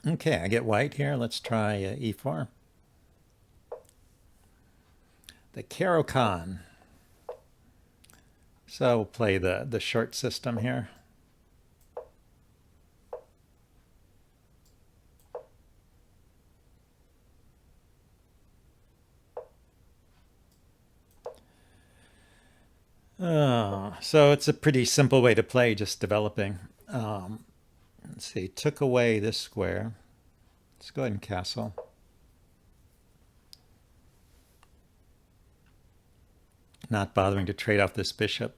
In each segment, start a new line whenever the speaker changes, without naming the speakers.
Okay, I get white here. Let's try e4. The Caro-Kann. So we'll play the short system here. So it's a pretty simple way to play, just developing. Let's see, took away this square. Let's go ahead and castle. Not bothering to trade off this bishop.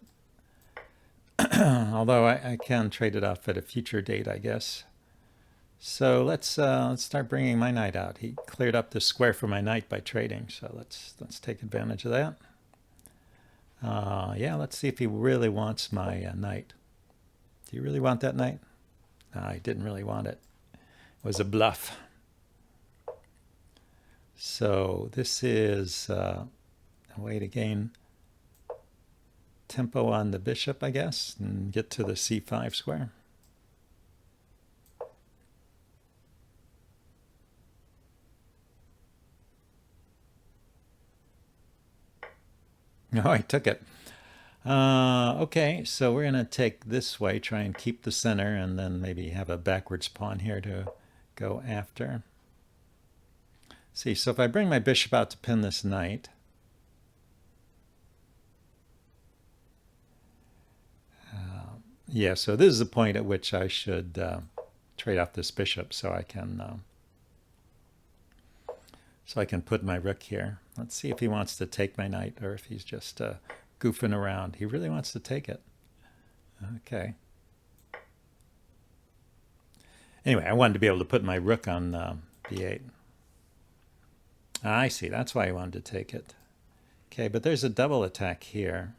Although I can trade it off at a future date, I guess. So let's start bringing my knight out. He cleared up the square for my knight by trading, so let's take advantage of that. Yeah, let's see if he really wants my knight. Do you really want that knight? No, he didn't really want it. It was a bluff. So this is a way to gain tempo on the bishop, I guess, and get to the c5 square. No, I took it. Okay, so we're going to take this way, try and keep the center, and then maybe have a backwards pawn here to go after. See, so if I bring my bishop out to pin this knight, yeah, so this is the point at which I should trade off this bishop so I can put my rook here. Let's see if he wants to take my knight or if he's just goofing around. He really wants to take it. Okay. Anyway, I wanted to be able to put my rook on b8. I see. That's why I wanted to take it. Okay, but there's a double attack here.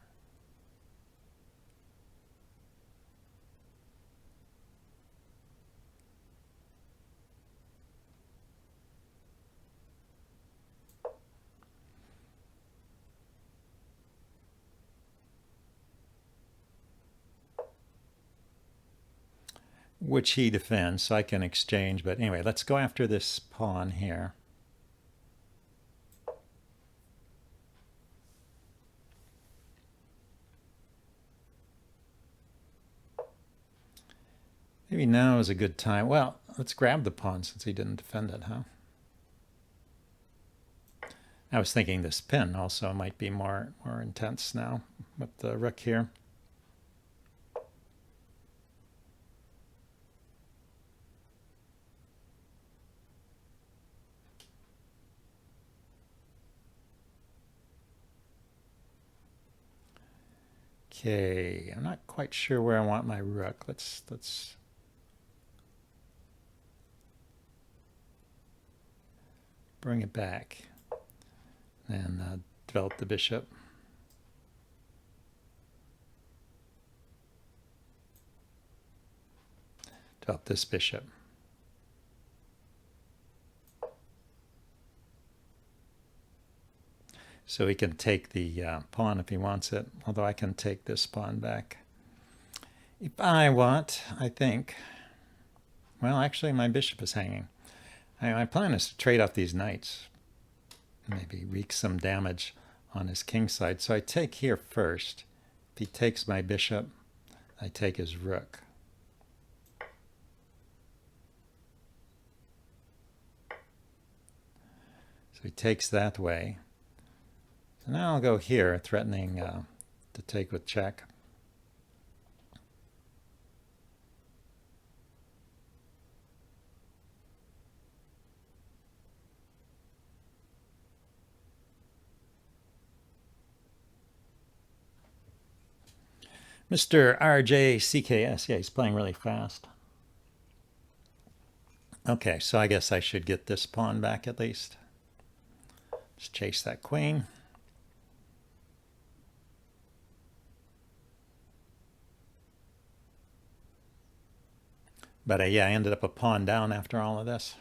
Which he defends, so I can exchange. But anyway, let's go after this pawn here. Maybe now is a good time. Well, let's grab the pawn since he didn't defend it, huh? I was thinking this pin also might be more intense now with the rook here. Okay, I'm not quite sure where I want my rook. Let's bring it back and develop the bishop. Develop this bishop. So he can take the pawn if he wants it, although I can take this pawn back. If I want, I think, well, actually my bishop is hanging. My plan is to trade off these knights, maybe wreak some damage on his king side. So I take here first. If he takes my bishop, I take his rook. So he takes that way. So now I'll go here, threatening to take with check. Mr. RJCKS, yeah, he's playing really fast. Okay, so I guess I should get this pawn back at least. Just chase that queen. But yeah, I ended up a pawn down after all of this.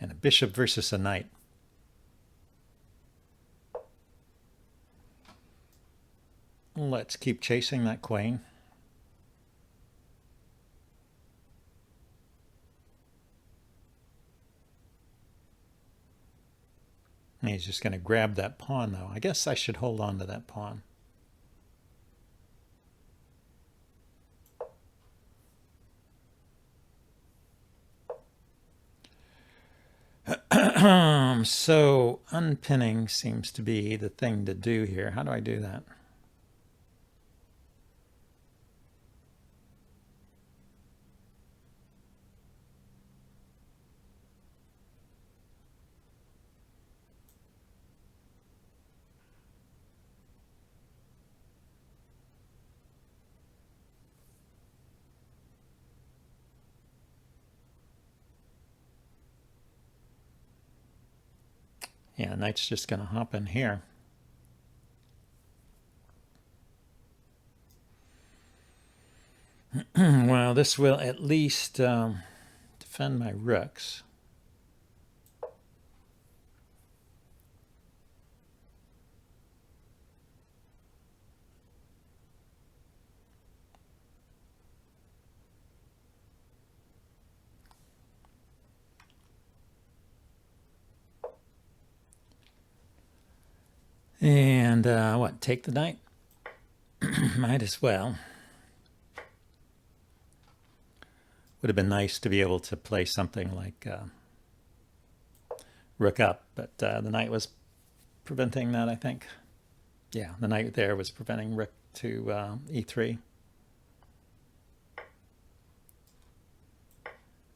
And a bishop versus a knight. Let's keep chasing that queen. He's just going to grab that pawn, though. I guess I should hold on to that pawn. So unpinning seems to be the thing to do here. How do I do that? Yeah, knight's just going to hop in here. Well, this will at least defend my rooks. And what, take the knight? Might as well. Would have been nice to be able to play something like rook up, but the knight was preventing that, I think. Yeah, the knight there was preventing rook to e3.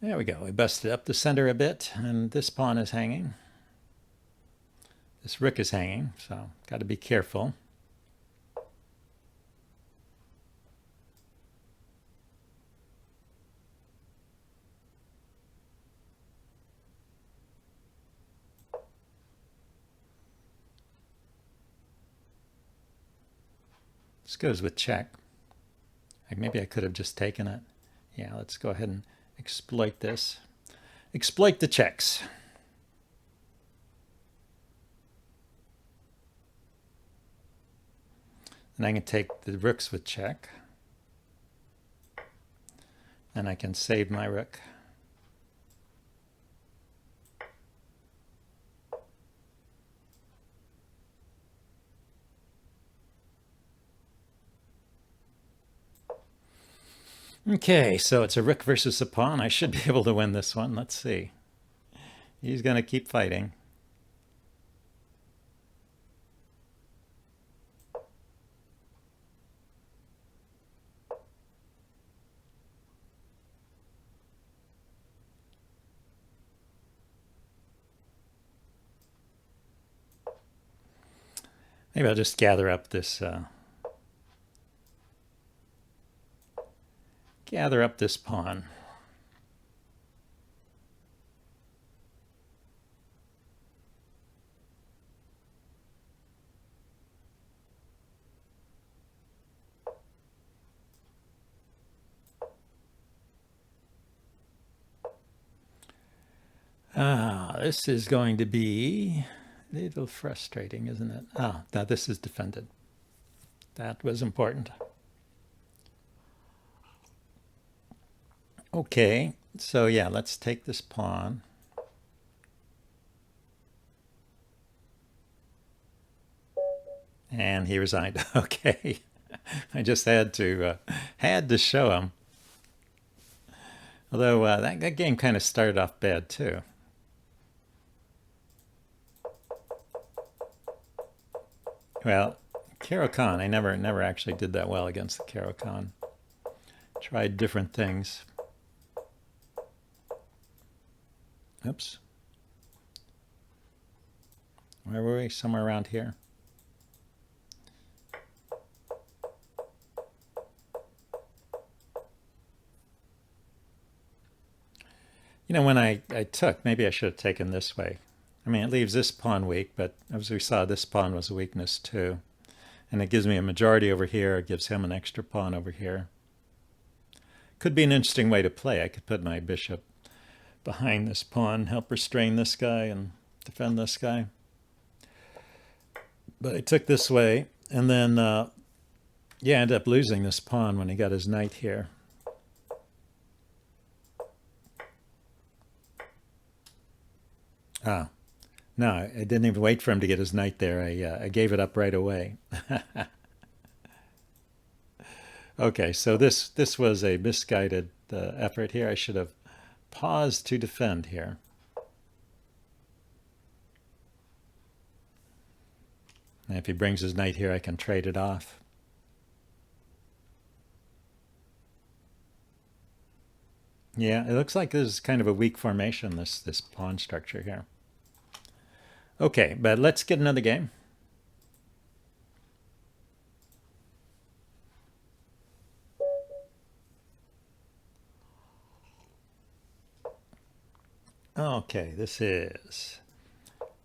There we go. We busted up the center a bit, and this pawn is hanging. This rook is hanging, so got to be careful. This goes with check. Maybe I could have just taken it. Yeah, let's go ahead and exploit this. Exploit the checks. And I can take the rooks with check. And I can save my rook. Okay, so it's a rook versus a pawn. I should be able to win this one. Let's see. He's going to keep fighting. Maybe I'll just gather up this pawn. This is going to be a little frustrating, isn't it? Now this is defended. That was important. Okay, so yeah, let's take this pawn. And he resigned. Okay, I just had to show him. Although that game kind of started off bad too. Well, Caro-Kann, I never actually did that well against the Caro-Kann. Tried different things. Oops. Where were we? Somewhere around here. You know, when I took, maybe I should have taken this way. I mean, it leaves this pawn weak, but as we saw, this pawn was a weakness too. And it gives me a majority over here. It gives him an extra pawn over here. Could be an interesting way to play. I could put my bishop behind this pawn, help restrain this guy and defend this guy. But I took this way, and then, yeah, I ended up losing this pawn when he got his knight here. No, I didn't even wait for him to get his knight there. I gave it up right away. Okay, so this was a misguided effort here. I should have paused to defend here. And if he brings his knight here, I can trade it off. Yeah, it looks like this is kind of a weak formation, this pawn structure here. Okay, but let's get another game. Okay, this is,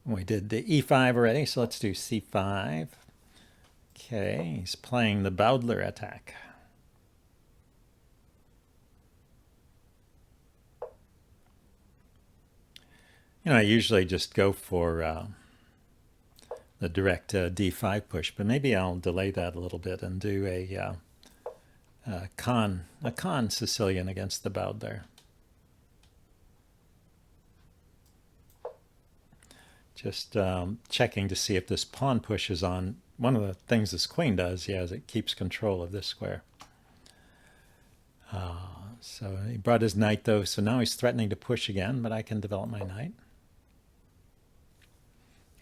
we did the e5 already, so let's do c5. Okay, he's playing the Bowdler attack. You know, I usually just go for the direct d5 push, but maybe I'll delay that a little bit and do a con Sicilian against the Bowdler. Just checking to see if this pawn push is on. One of the things this queen does, yeah, is it keeps control of this square. So he brought his knight though, so now he's threatening to push again, but I can develop my knight.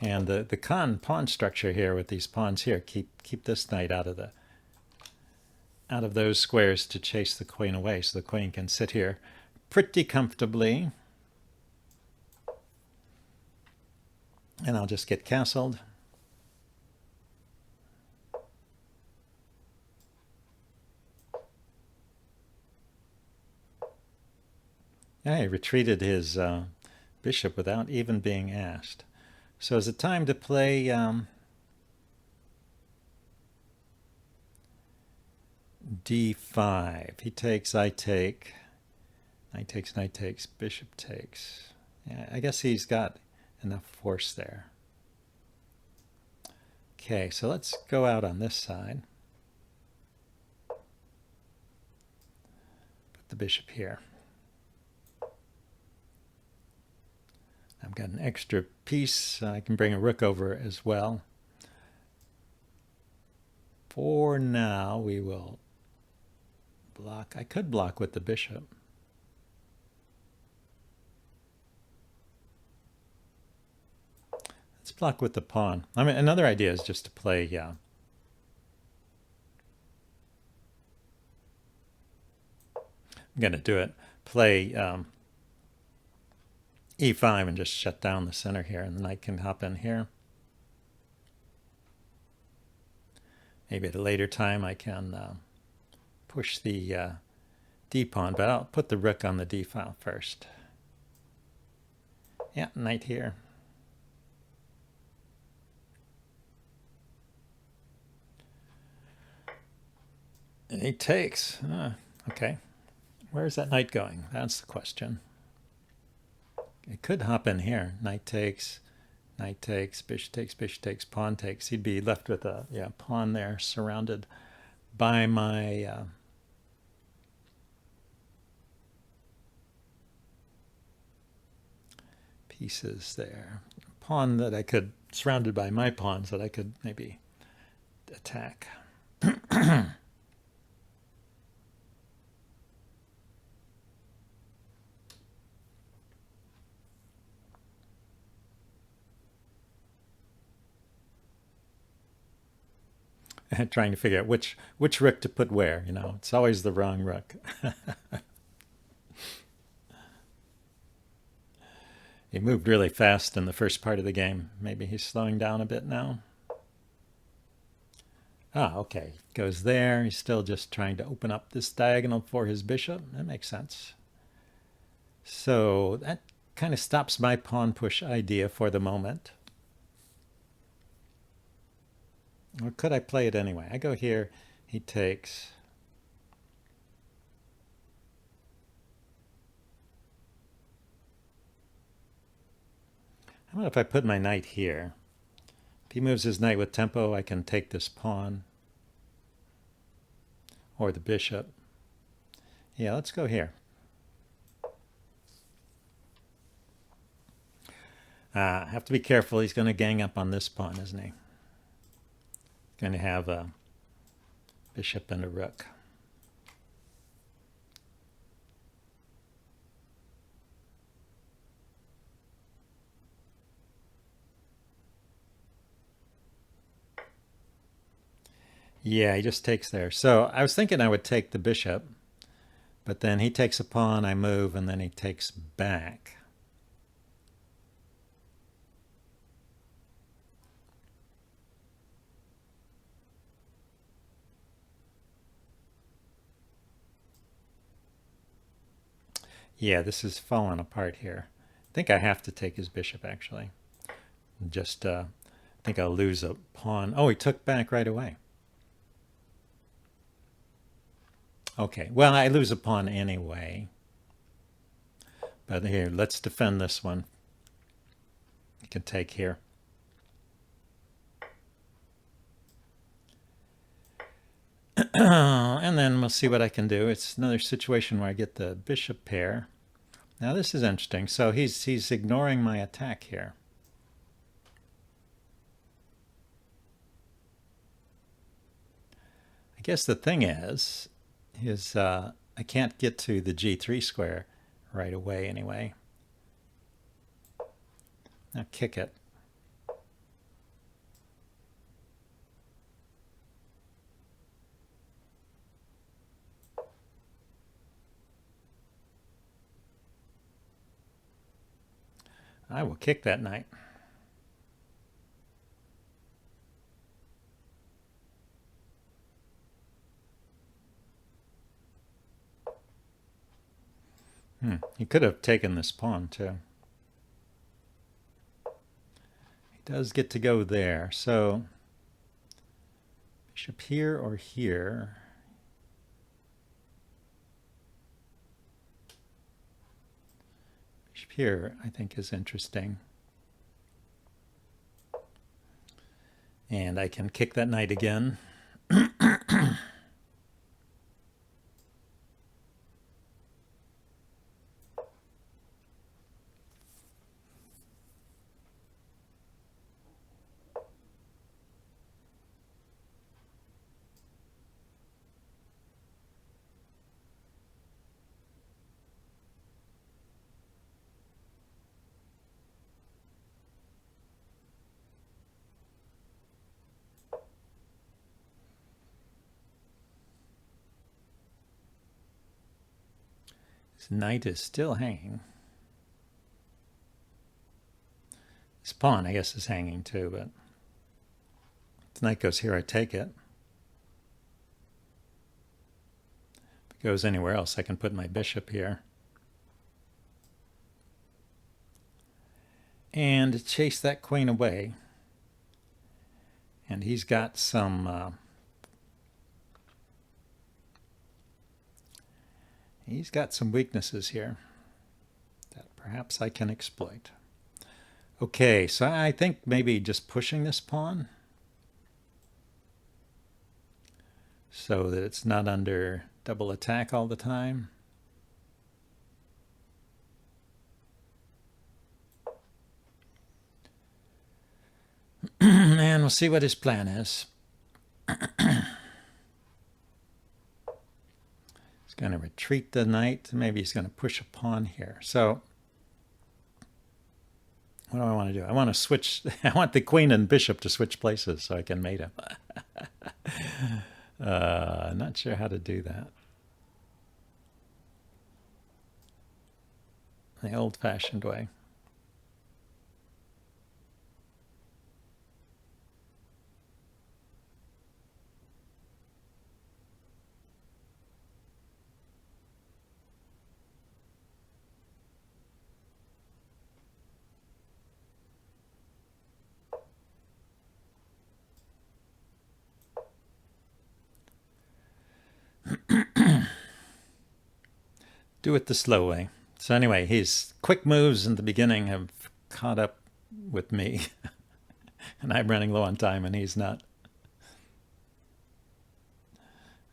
And the con pawn structure here with these pawns here keep this knight out of those squares to chase the queen away, so the queen can sit here pretty comfortably. And I'll just get castled. Yeah, he retreated his bishop without even being asked. So is it time to play d5? He takes, I take. Knight takes, knight takes, bishop takes. Yeah, I guess he's got enough force there. Okay, so let's go out on this side. Put the bishop here. I've got an extra piece. I can bring a rook over as well. For now, we will block. I could block with the bishop. Let's block with the pawn. I mean, another idea is just to play, I'm going to do it. Play e5 and just shut down the center here, and the knight can hop in here. Maybe at a later time I can push the d-pawn, but I'll put the rook on the d-file first. Yeah, knight here. And he takes. Okay. Where's that knight going? That's the question. It could hop in here. Knight takes, bishop takes, pawn takes. He'd be left with a pawn there surrounded by my pieces there. Pawn that I could, surrounded by my pawns that I could maybe attack. Trying to figure out which rook to put where, it's always the wrong rook. He moved really fast in the first part of the game. Maybe he's slowing down a bit now. Okay. Goes there. He's still just trying to open up this diagonal for his bishop. That makes sense. So that kind of stops my pawn push idea for the moment. Or could I play it anyway? I go here. He takes. How about if I put my knight here? If he moves his knight with tempo, I can take this pawn or the bishop. Yeah, let's go here. Have to be careful. He's going to gang up on this pawn, isn't he? Going to have a bishop and a rook. Yeah, he just takes there. So I was thinking I would take the bishop, but then he takes a pawn, I move, and then he takes back. Yeah, this is falling apart here. I think I have to take his bishop, actually. Just, I think I'll lose a pawn. Oh, he took back right away. Okay, well, I lose a pawn anyway. But here, let's defend this one. You can take here. And then we'll see what I can do. It's another situation where I get the bishop pair. Now this is interesting. So he's ignoring my attack here. I guess the thing is I can't get to the g3 square right away anyway. Now kick it. I will kick that knight. He could have taken this pawn too. He does get to go there. So bishop here or here. Bishop here, I think, is interesting. And I can kick that knight again. This knight is still hanging. This pawn, I guess, is hanging too, but if the knight goes here, I take it. If it goes anywhere else, I can put my bishop here. And chase that queen away. And he's got some weaknesses here that perhaps I can exploit. Okay, so I think maybe just pushing this pawn so that it's not under double attack all the time. And we'll see what his plan is. He's going to retreat the knight. Maybe he's going to push a pawn here. So what do I want to do? I want to switch. I want the queen and bishop to switch places so I can mate him. Not sure how to do that. The old-fashioned way. Do it the slow way. So anyway, his quick moves in the beginning have caught up with me. And I'm running low on time and he's not. I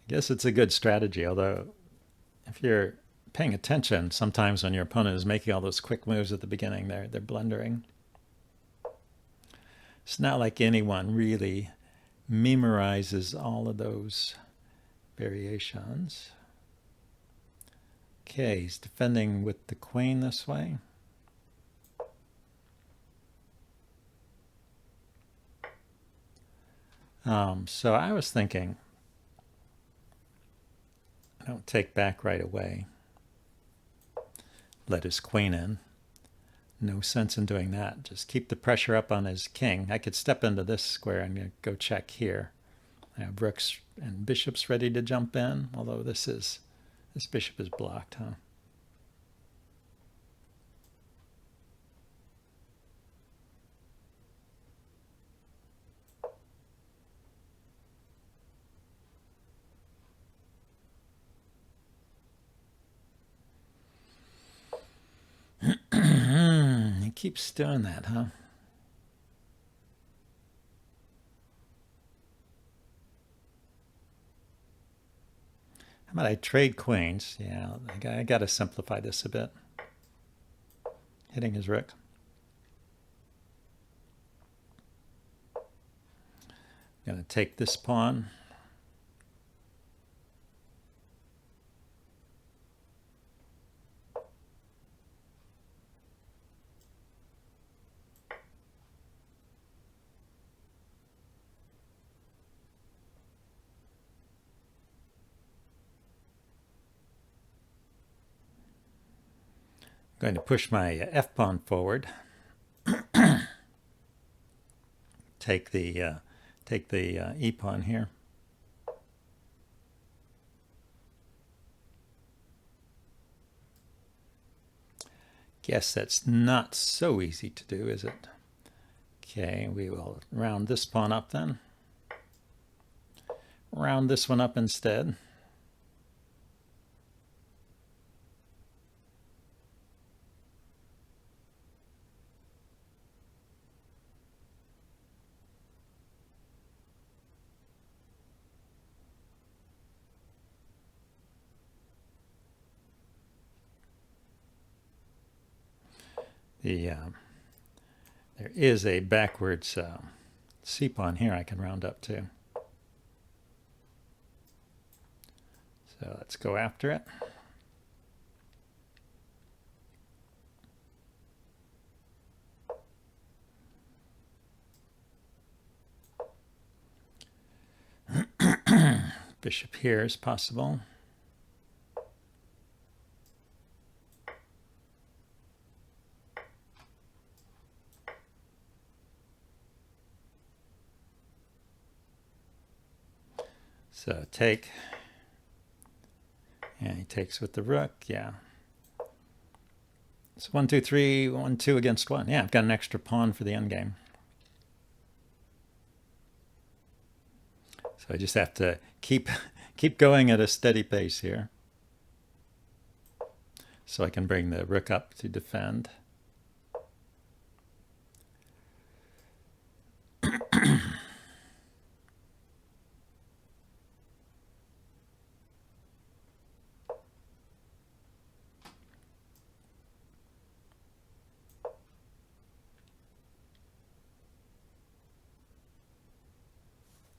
guess it's a good strategy, although if you're paying attention, sometimes when your opponent is making all those quick moves at the beginning, they're blundering. It's not like anyone really memorizes all of those variations. Okay, he's defending with the queen this way. So I was thinking, I don't take back right away. Let his queen in. No sense in doing that. Just keep the pressure up on his king. I could step into this square and go check here. I have rooks and bishops ready to jump in, although this bishop is blocked, huh? He keeps doing that, huh? How about I trade queens? Yeah, I got to simplify this a bit. Hitting his rook. I'm going to take this pawn. I'm going to push my f-pawn forward. Take the e-pawn here. Guess that's not so easy to do, is it? Okay, we will round this pawn up then. Round this one up instead. There is a backwards c-pawn here I can round up to. So let's go after it. Bishop here is possible. So take, and he takes with the rook, yeah. It's 1, 2, 3, 1, 2 against 1. Yeah, I've got an extra pawn for the endgame. So I just have to keep going at a steady pace here. So I can bring the rook up to defend.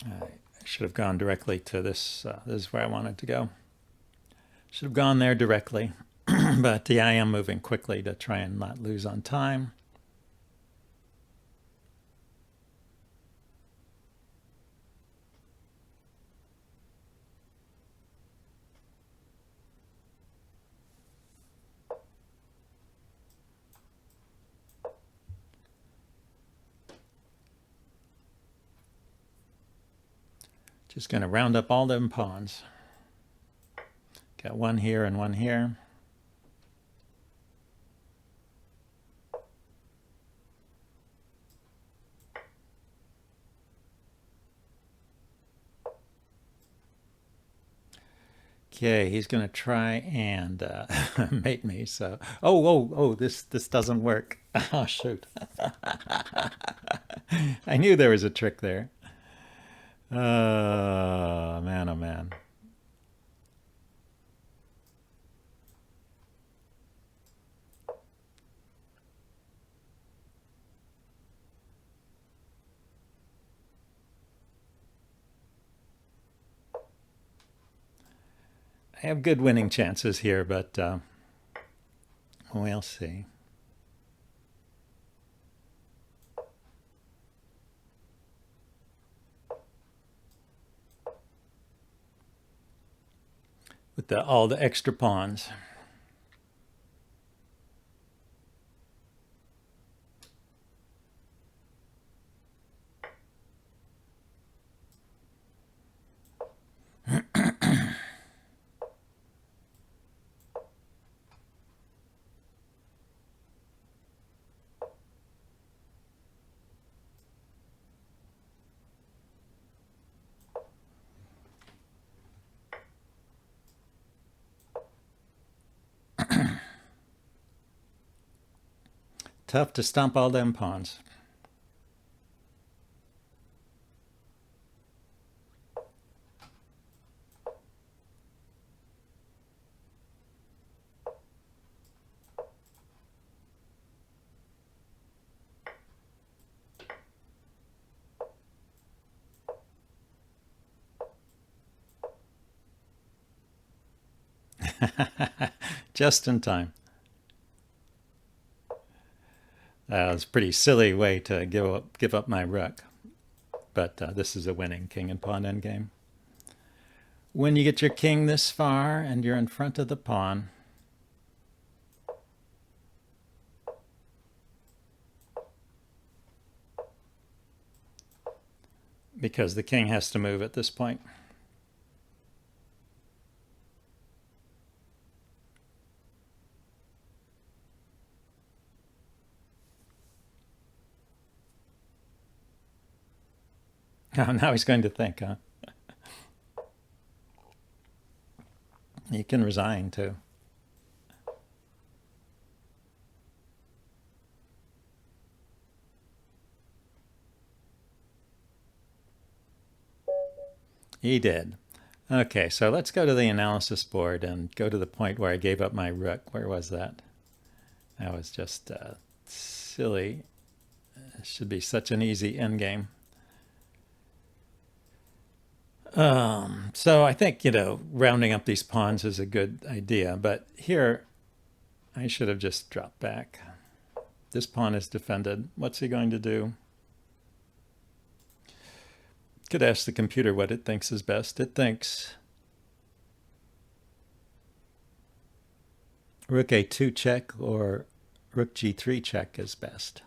I should have gone directly to this. This is where I wanted to go. Should have gone there directly. But yeah, I am moving quickly to try and not lose on time. Just going to round up all them pawns. Got one here and one here. Okay, he's going to try and mate me. So, oh, this doesn't work. Oh, shoot. I knew there was a trick there. Man, oh, man. I have good winning chances here, but we'll see. With all the extra pawns. Tough to stomp all them pawns. Just in time. That was a pretty silly way to give up my rook. But this is a winning king and pawn endgame. When you get your king this far and you're in front of the pawn, because the king has to move at this point. Oh, now he's going to think, huh? He can resign, too. He did. Okay, so let's go to the analysis board and go to the point where I gave up my rook. Where was that? That was just silly. It should be such an easy endgame. So I think, rounding up these pawns is a good idea. But here, I should have just dropped back. This pawn is defended. What's he going to do? Could ask the computer what it thinks is best. It thinks rook a2 check or rook g3 check is best.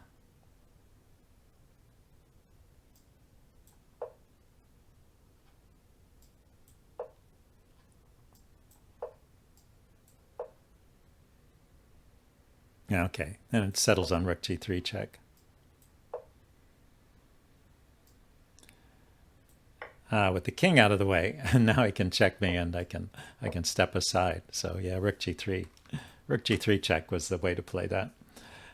Okay, and it settles on rook g3 check. With the king out of the way, and now he can check me, and I can step aside. So yeah, rook g3 check was the way to play that.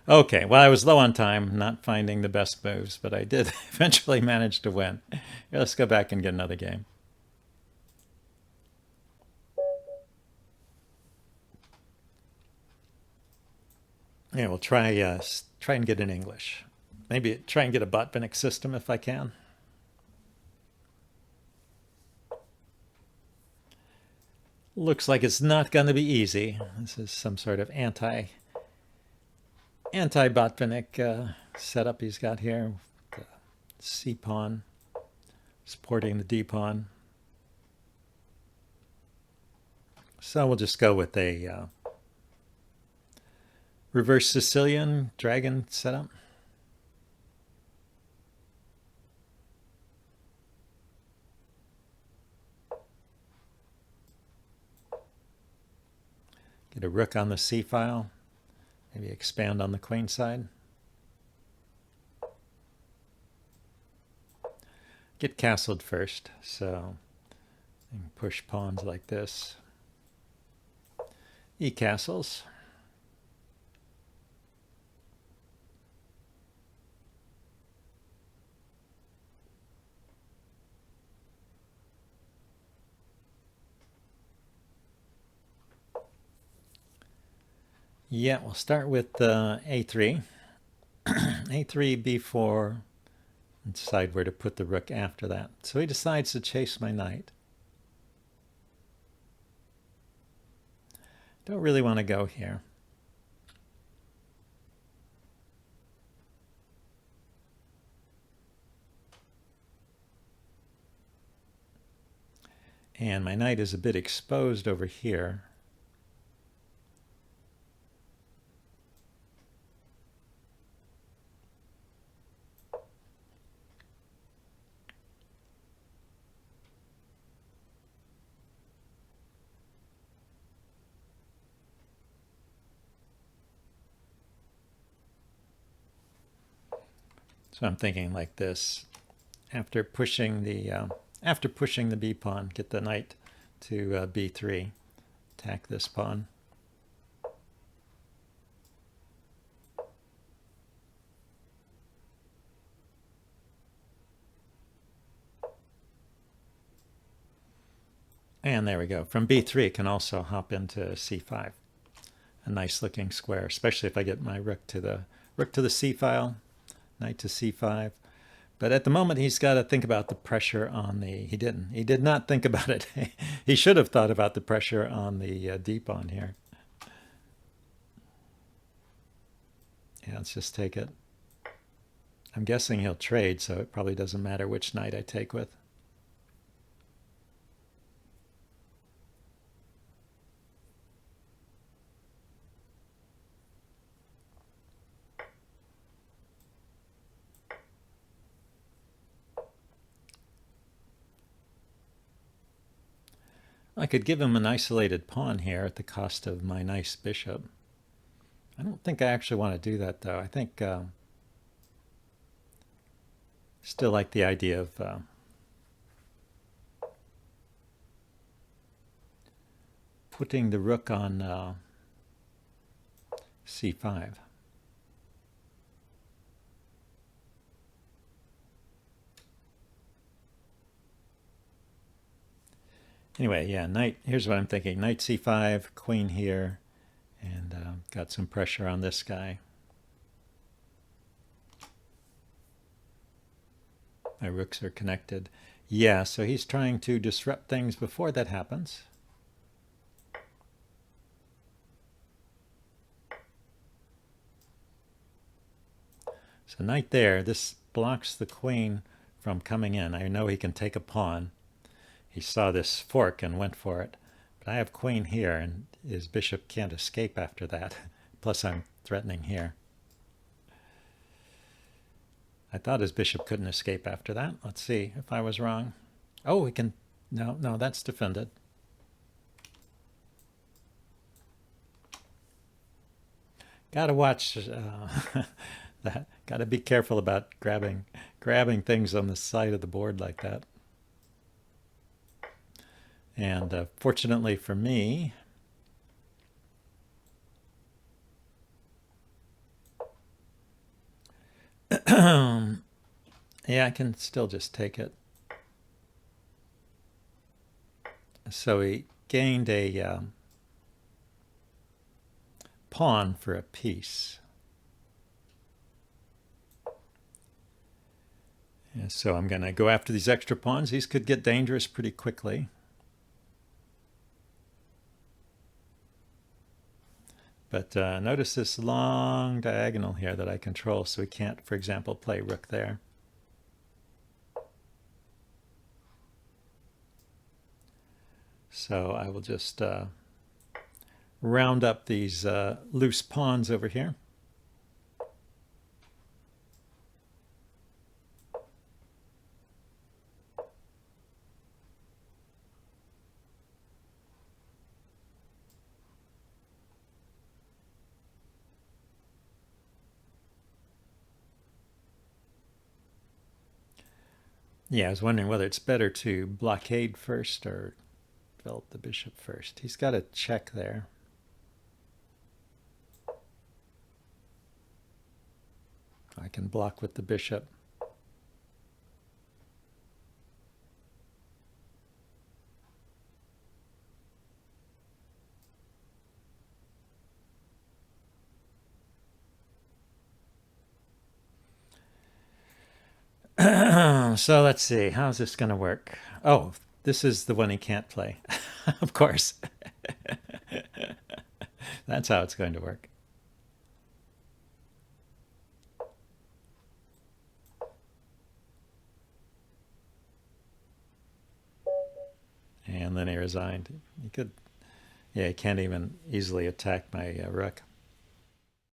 Okay, well, I was low on time, not finding the best moves, but I did eventually manage to win. Here, let's go back and get another game. Yeah, we'll try and get in English. Maybe try and get a Botvinnik system if I can. Looks like it's not going to be easy. This is some sort of anti-Botvinnik setup he's got here. The C pawn supporting the D pawn. So we'll just go with a reverse Sicilian dragon setup. Get a rook on the C file. Maybe expand on the queen side. Get castled first, so push pawns like this. E castles. Yeah, we'll start with a3. a3, b4, and decide where to put the rook after that. So he decides to chase my knight. Don't really want to go here. And my knight is a bit exposed over here. So I'm thinking like this. After pushing the b pawn, get the knight to b3, attack this pawn. And there we go. From b3, it can also hop into c5. A nice looking square, especially if I get my rook to the c file, knight to c5. But at the moment, he's got to think about the pressure on the... He didn't. He did not think about it. He should have thought about the pressure on the d pawn here. Yeah, let's just take it. I'm guessing he'll trade, so it probably doesn't matter which knight I take with. I could give him an isolated pawn here at the cost of my nice bishop. I don't think I actually want to do that, though. I think still like the idea of putting the rook on c5. Anyway, yeah, knight. Here's what I'm thinking. Knight c5, queen here, and got some pressure on this guy. My rooks are connected. Yeah, so he's trying to disrupt things before that happens. So knight there. This blocks the queen from coming in. I know he can take a pawn. He saw this fork and went for it. But I have queen here, and his bishop can't escape after that. Plus, I'm threatening here. I thought his bishop couldn't escape after that. Let's see if I was wrong. Oh, he can... No, that's defended. Gotta watch that. Gotta be careful about grabbing things on the side of the board like that. And fortunately for me, yeah, I can still just take it. So he gained a pawn for a piece. And so I'm going to go after these extra pawns. These could get dangerous pretty quickly. But notice this long diagonal here that I control, so we can't, for example, play rook there. So I will just round up these loose pawns over here. Yeah, I was wondering whether it's better to blockade first or develop the bishop first. He's got a check there. I can block with the bishop. So let's see, how's this going to work? Oh, this is the one he can't play, of course. That's how it's going to work. And then he resigned. He could, yeah, he can't even easily attack my rook.